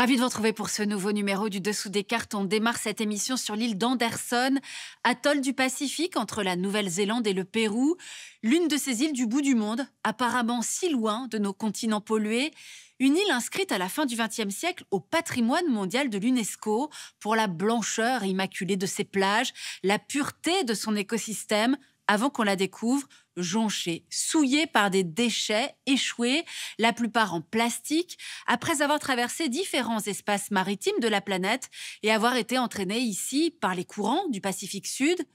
Ravi de vous retrouver pour ce nouveau numéro du Dessous des cartes. On démarre cette émission sur l'île d'Anderson, atoll du Pacifique entre la Nouvelle-Zélande et le Pérou. L'une de ces îles du bout du monde, apparemment si loin de nos continents pollués. Une île inscrite à la fin du XXe siècle au patrimoine mondial de l'UNESCO pour la blancheur immaculée de ses plages, la pureté de son écosystème, avant qu'on la découvre jonchée, souillée par des déchets échoués, la plupart en plastique, après avoir traversé différents espaces maritimes de la planète et avoir été entraînée ici par les courants du Pacifique Sud.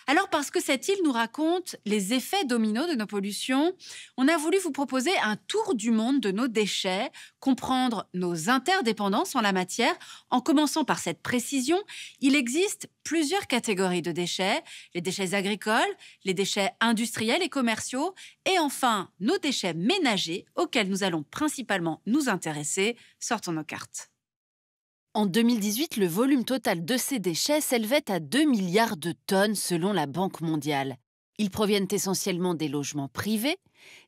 Alors, parce que cette île nous raconte les effets dominos de nos pollutions, on a voulu vous proposer un tour du monde de nos déchets, comprendre nos interdépendances en la matière. En commençant par cette précision, il existe plusieurs catégories de déchets, les déchets agricoles, les déchets industriels et commerciaux, et enfin nos déchets ménagers auxquels nous allons principalement nous intéresser. Sortons nos cartes. En 2018, le volume total de ces déchets s'élevait à 2 milliards de tonnes selon la Banque mondiale. Ils proviennent essentiellement des logements privés,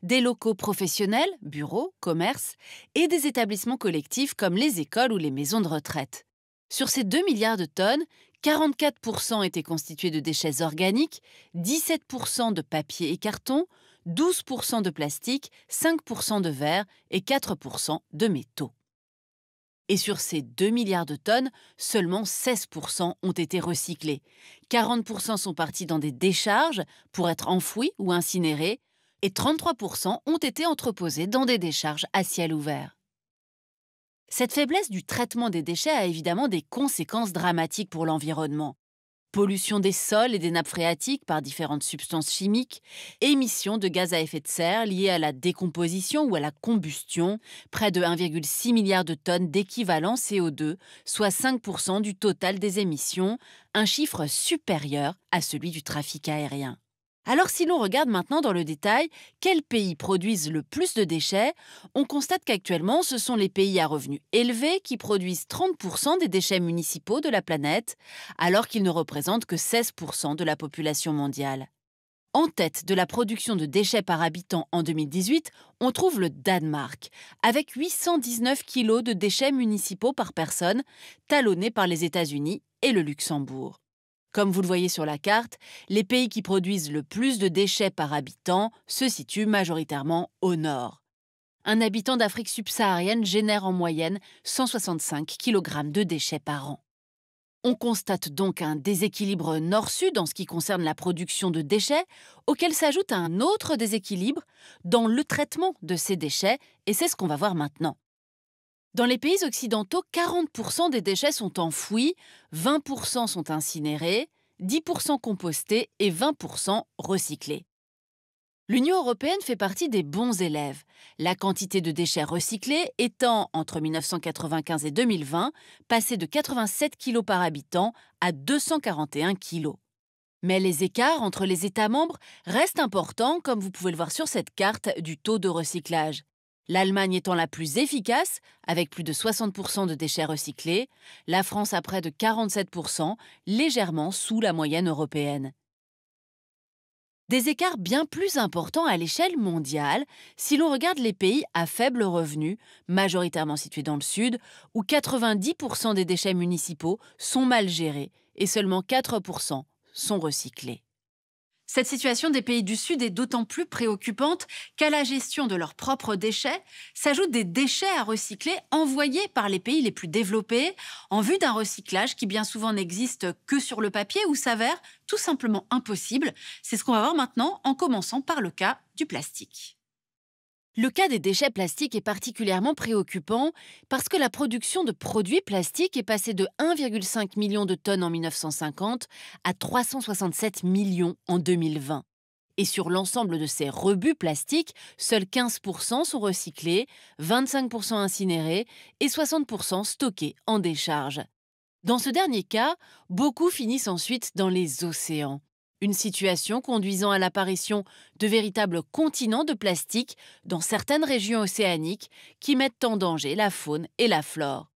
des locaux professionnels, bureaux, commerces, et des établissements collectifs comme les écoles ou les maisons de retraite. Sur ces 2 milliards de tonnes, 44% étaient constitués de déchets organiques, 17% de papier et carton, 12% de plastique, 5% de verre et 4% de métaux. Et sur ces 2 milliards de tonnes, seulement 16% ont été recyclés. 40% sont partis dans des décharges pour être enfouis ou incinérés et 33% ont été entreposés dans des décharges à ciel ouvert. Cette faiblesse du traitement des déchets a évidemment des conséquences dramatiques pour l'environnement. Pollution des sols et des nappes phréatiques par différentes substances chimiques, émissions de gaz à effet de serre liées à la décomposition ou à la combustion, près de 1,6 milliard de tonnes d'équivalent CO2, soit 5% du total des émissions, un chiffre supérieur à celui du trafic aérien. Alors si l'on regarde maintenant dans le détail quels pays produisent le plus de déchets, on constate qu'actuellement ce sont les pays à revenus élevés qui produisent 30% des déchets municipaux de la planète, alors qu'ils ne représentent que 16% de la population mondiale. En tête de la production de déchets par habitant en 2018, on trouve le Danemark, avec 819 kg de déchets municipaux par personne, talonnés par les États-Unis et le Luxembourg. Comme vous le voyez sur la carte, les pays qui produisent le plus de déchets par habitant se situent majoritairement au nord. Un habitant d'Afrique subsaharienne génère en moyenne 165 kg de déchets par an. On constate donc un déséquilibre nord-sud en ce qui concerne la production de déchets, auquel s'ajoute un autre déséquilibre dans le traitement de ces déchets, et c'est ce qu'on va voir maintenant. Dans les pays occidentaux, 40% des déchets sont enfouis, 20% sont incinérés, 10% compostés et 20% recyclés. L'Union européenne fait partie des bons élèves, la quantité de déchets recyclés étant, entre 1995 et 2020, passée de 87 kg par habitant à 241 kg. Mais les écarts entre les États membres restent importants, comme vous pouvez le voir sur cette carte du taux de recyclage. L'Allemagne étant la plus efficace, avec plus de 60% de déchets recyclés, la France à près de 47%, légèrement sous la moyenne européenne. Des écarts bien plus importants à l'échelle mondiale si l'on regarde les pays à faible revenu, majoritairement situés dans le sud, où 90% des déchets municipaux sont mal gérés et seulement 4% sont recyclés. Cette situation des pays du Sud est d'autant plus préoccupante qu'à la gestion de leurs propres déchets s'ajoutent des déchets à recycler envoyés par les pays les plus développés en vue d'un recyclage qui bien souvent n'existe que sur le papier ou s'avère tout simplement impossible. C'est ce qu'on va voir maintenant en commençant par le cas du plastique. Le cas des déchets plastiques est particulièrement préoccupant parce que la production de produits plastiques est passée de 1,5 million de tonnes en 1950 à 367 millions en 2020. Et sur l'ensemble de ces rebuts plastiques, seuls 15% sont recyclés, 25% incinérés et 60% stockés en décharge. Dans ce dernier cas, beaucoup finissent ensuite dans les océans. Une situation conduisant à l'apparition de véritables continents de plastique dans certaines régions océaniques qui mettent en danger la faune et la flore.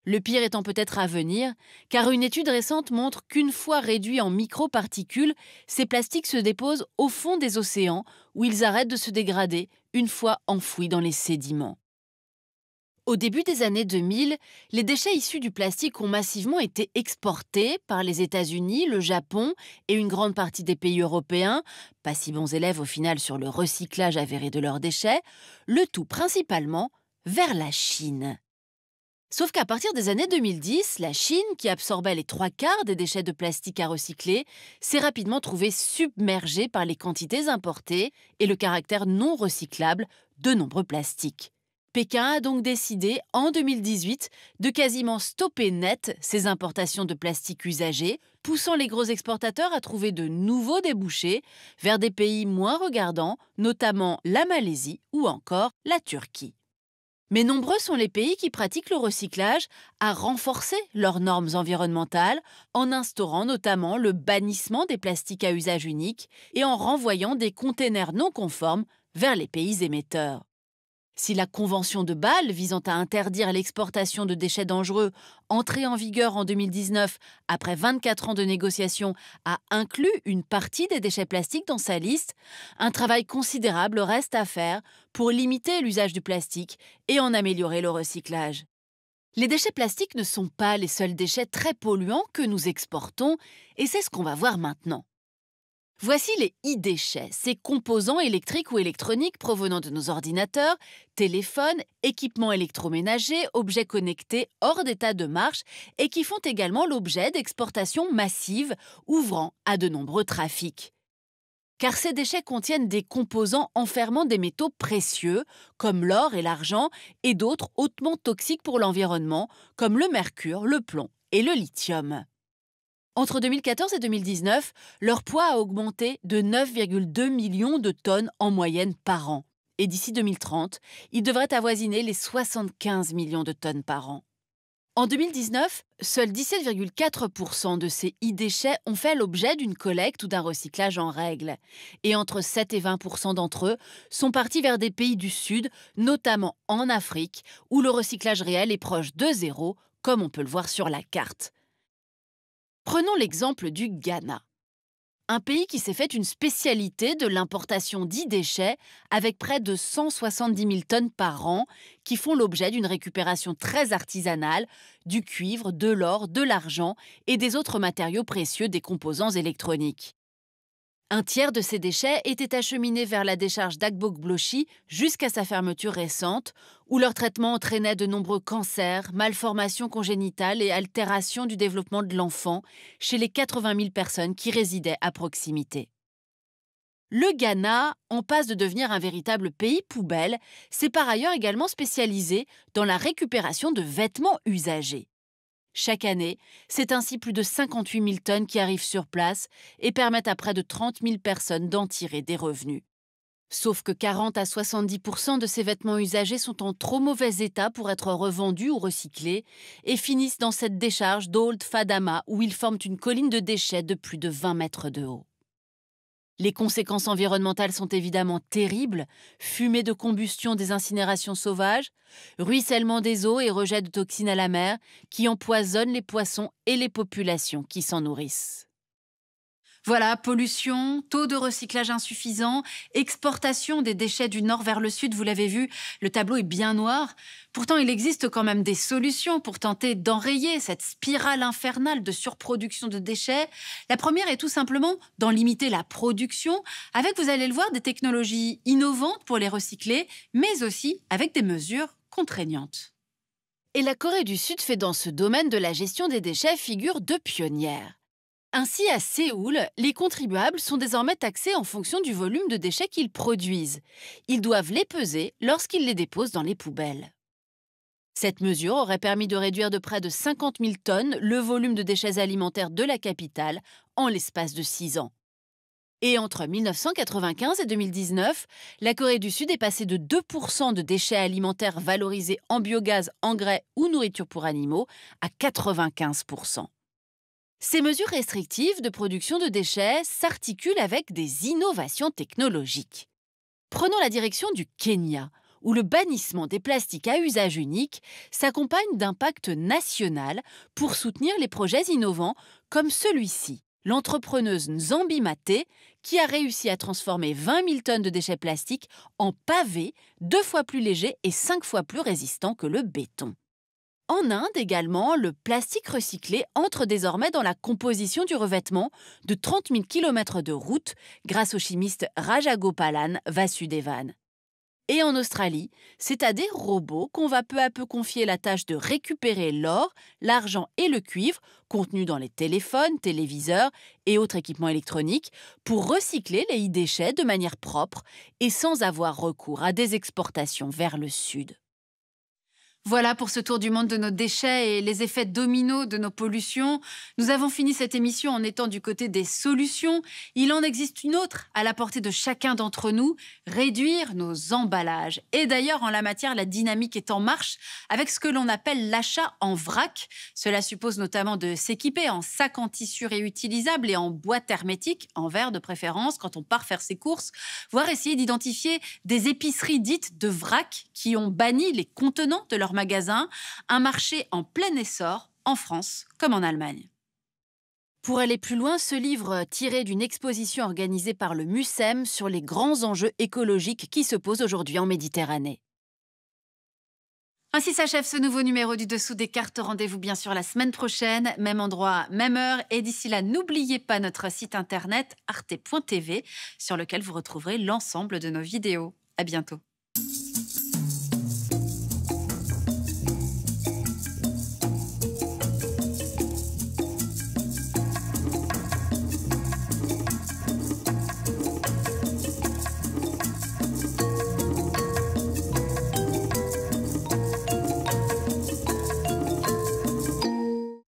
Le pire étant peut-être à venir, car une étude récente montre qu'une fois réduits en microparticules, ces plastiques se déposent au fond des océans où ils arrêtent de se dégrader une fois enfouis dans les sédiments. Au début des années 2000, les déchets issus du plastique ont massivement été exportés par les États-Unis, le Japon et une grande partie des pays européens, pas si bons élèves au final sur le recyclage avéré de leurs déchets, le tout principalement vers la Chine. Sauf qu'à partir des années 2010, la Chine, qui absorbait les 3/4 des déchets de plastique à recycler, s'est rapidement trouvée submergée par les quantités importées et le caractère non recyclable de nombreux plastiques. Pékin a donc décidé, en 2018, de quasiment stopper net ces importations de plastique usagé, poussant les gros exportateurs à trouver de nouveaux débouchés vers des pays moins regardants, notamment la Malaisie ou encore la Turquie. Mais nombreux sont les pays qui pratiquent le recyclage à renforcer leurs normes environnementales, en instaurant notamment le bannissement des plastiques à usage unique et en renvoyant des containers non conformes vers les pays émetteurs. Si la Convention de Bâle visant à interdire l'exportation de déchets dangereux, entrée en vigueur en 2019 après 24 ans de négociations, a inclus une partie des déchets plastiques dans sa liste, un travail considérable reste à faire pour limiter l'usage du plastique et en améliorer le recyclage. Les déchets plastiques ne sont pas les seuls déchets très polluants que nous exportons, et c'est ce qu'on va voir maintenant. Voici les e-déchets, ces composants électriques ou électroniques provenant de nos ordinateurs, téléphones, équipements électroménagers, objets connectés hors d'état de marche et qui font également l'objet d'exportations massives ouvrant à de nombreux trafics. Car ces déchets contiennent des composants enfermant des métaux précieux, comme l'or et l'argent, et d'autres hautement toxiques pour l'environnement, comme le mercure, le plomb et le lithium. Entre 2014 et 2019, leur poids a augmenté de 9,2 millions de tonnes en moyenne par an. Et d'ici 2030, il devrait avoisiner les 75 millions de tonnes par an. En 2019, seuls 17,4% de ces e-déchets ont fait l'objet d'une collecte ou d'un recyclage en règle. Et entre 7 et 20% d'entre eux sont partis vers des pays du Sud, notamment en Afrique, où le recyclage réel est proche de zéro, comme on peut le voir sur la carte. Prenons l'exemple du Ghana, un pays qui s'est fait une spécialité de l'importation d'e-déchets avec près de 170 000 tonnes par an qui font l'objet d'une récupération très artisanale du cuivre, de l'or, de l'argent et des autres matériaux précieux des composants électroniques. Un tiers de ces déchets étaient acheminés vers la décharge d'Agbogbloshy jusqu'à sa fermeture récente, où leur traitement entraînait de nombreux cancers, malformations congénitales et altérations du développement de l'enfant chez les 80 000 personnes qui résidaient à proximité. Le Ghana, en passe de devenir un véritable pays poubelle, s'est par ailleurs également spécialisé dans la récupération de vêtements usagés. Chaque année, c'est ainsi plus de 58 000 tonnes qui arrivent sur place et permettent à près de 30 000 personnes d'en tirer des revenus. Sauf que 40 à 70% de ces vêtements usagés sont en trop mauvais état pour être revendus ou recyclés et finissent dans cette décharge d'Old Fadama où ils forment une colline de déchets de plus de 20 mètres de haut. Les conséquences environnementales sont évidemment terribles, fumée de combustion des incinérations sauvages, ruissellement des eaux et rejet de toxines à la mer qui empoisonnent les poissons et les populations qui s'en nourrissent. Voilà, pollution, taux de recyclage insuffisant, exportation des déchets du nord vers le sud, vous l'avez vu, le tableau est bien noir. Pourtant, il existe quand même des solutions pour tenter d'enrayer cette spirale infernale de surproduction de déchets. La première est tout simplement d'en limiter la production, avec, vous allez le voir, des technologies innovantes pour les recycler, mais aussi avec des mesures contraignantes. Et la Corée du Sud fait dans ce domaine de la gestion des déchets figure de pionnière. Ainsi, à Séoul, les contribuables sont désormais taxés en fonction du volume de déchets qu'ils produisent. Ils doivent les peser lorsqu'ils les déposent dans les poubelles. Cette mesure aurait permis de réduire de près de 50 000 tonnes le volume de déchets alimentaires de la capitale en l'espace de 6 ans. Et entre 1995 et 2019, la Corée du Sud est passée de 2% de déchets alimentaires valorisés en biogaz, engrais ou nourriture pour animaux à 95%. Ces mesures restrictives de production de déchets s'articulent avec des innovations technologiques. Prenons la direction du Kenya, où le bannissement des plastiques à usage unique s'accompagne d'un pacte national pour soutenir les projets innovants comme celui-ci. L'entrepreneuse Nzambi Maté, qui a réussi à transformer 20 000 tonnes de déchets plastiques en pavés 2 fois plus légers et 5 fois plus résistants que le béton. En Inde également, le plastique recyclé entre désormais dans la composition du revêtement de 30 000 km de route grâce au chimiste Rajagopalan Vasudevan. Et en Australie, c'est à des robots qu'on va peu à peu confier la tâche de récupérer l'or, l'argent et le cuivre contenus dans les téléphones, téléviseurs et autres équipements électroniques pour recycler les e-déchets de manière propre et sans avoir recours à des exportations vers le sud. Voilà pour ce tour du monde de nos déchets et les effets dominos de nos pollutions. Nous avons fini cette émission en étant du côté des solutions. Il en existe une autre à la portée de chacun d'entre nous, réduire nos emballages. Et d'ailleurs, en la matière, la dynamique est en marche avec ce que l'on appelle l'achat en vrac. Cela suppose notamment de s'équiper en sacs en tissu réutilisables et en boîtes hermétiques, en verre de préférence, quand on part faire ses courses, voire essayer d'identifier des épiceries dites de vrac qui ont banni les contenants de leur magasins, un marché en plein essor en France comme en Allemagne. Pour aller plus loin, ce livre tiré d'une exposition organisée par le MUCEM sur les grands enjeux écologiques qui se posent aujourd'hui en Méditerranée. Ainsi s'achève ce nouveau numéro du Dessous des cartes. Rendez-vous bien sûr la semaine prochaine, même endroit, même heure. Et d'ici là, n'oubliez pas notre site internet arte.tv sur lequel vous retrouverez l'ensemble de nos vidéos. À bientôt.